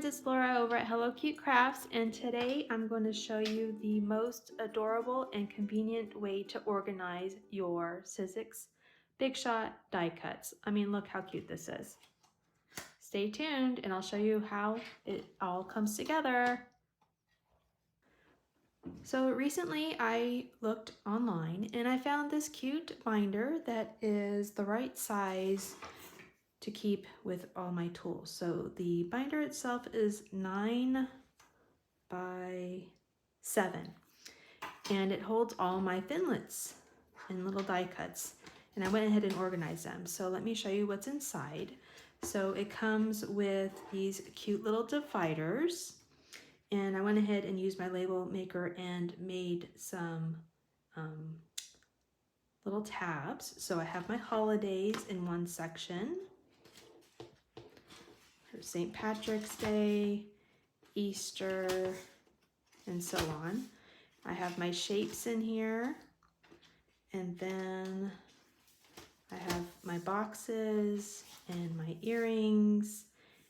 it's Laura over at Hello Cute Crafts, and today I'm going to show you the most adorable and convenient way to organize your Sizzix Big Shot die cuts. I mean, look how cute this is. Stay tuned and I'll show you how it all comes together. So recently I looked online and I found this cute binder that is the right size to keep with all my tools. So the binder itself is 9 by 7 and it holds all my thinlits and little die cuts, and I went ahead and organized them. So let me show you what's inside. So it comes with these cute little dividers, and I went ahead and used my label maker and made some little tabs. So I have my holidays in one section. St. Patrick's Day, Easter, and so on. I have my shapes in here, and then I have my boxes and my earrings,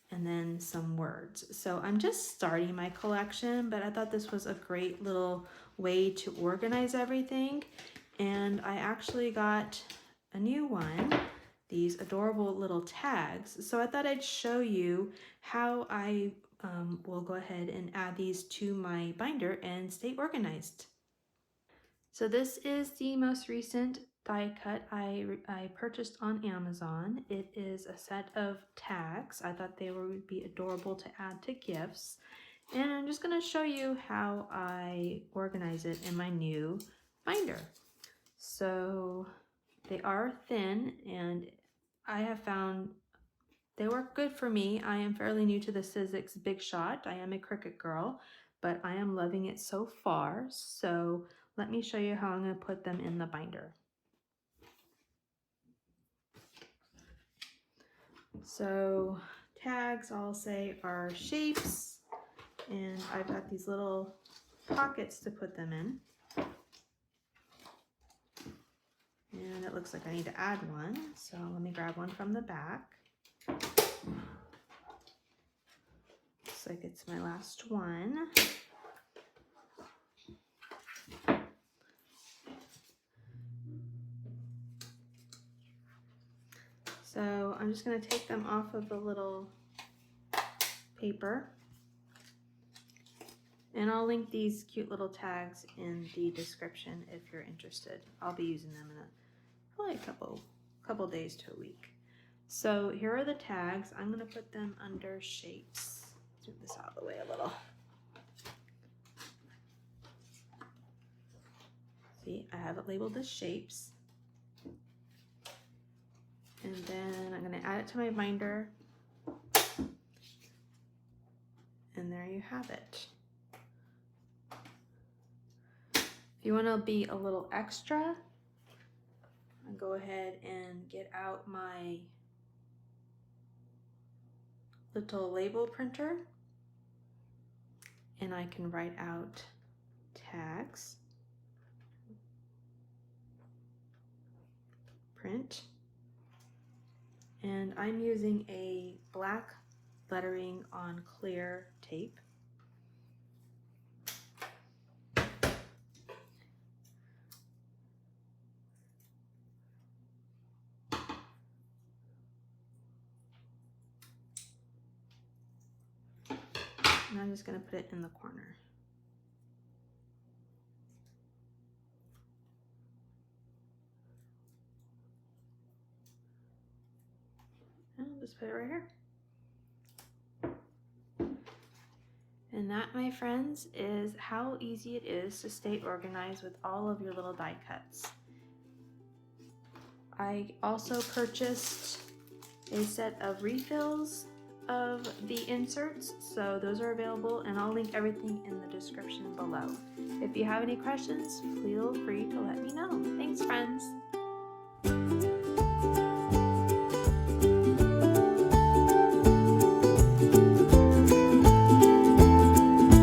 and then some words. So I'm just starting my collection, but I thought this was a great little way to organize everything. And I actually got a new one, these adorable little tags. So I thought I'd show you how I will go ahead and add these to my binder and stay organized. So this is the most recent die cut I purchased on Amazon. It is a set of tags. I thought they would be adorable to add to gifts. And I'm just going to show you how I organize it in my new binder. So they are thin, and I have found they work good for me. I am fairly new to the Sizzix Big Shot. I am a Cricut girl, but I am loving it so far. So let me show you how I'm going to put them in the binder. So tags, I'll say, are shapes, and I've got these little pockets to put them in. And it looks like I need to add one, so let me grab one from the back. Looks like it's my last one. So I'm just going to take them off of the little paper, and I'll link these cute little tags in the description if you're interested. I'll be using them in probably a couple days to a week. So here are the tags. I'm going to put them under shapes. Let's move this out of the way a little. See, I have it labeled as shapes. And then I'm going to add it to my binder. And there you have it. If you want to be a little extra, I'll go ahead and get out my little label printer, and I can write out tags, print, and I'm using a black lettering on clear tape. And I'm just going to put it in the corner. And I'll just put it right here. And that, my friends, is how easy it is to stay organized with all of your little die cuts. I also purchased a set of refills of the inserts, so those are available, and I'll link everything in the description below. If you have any questions, feel free to let me know. Thanks, friends.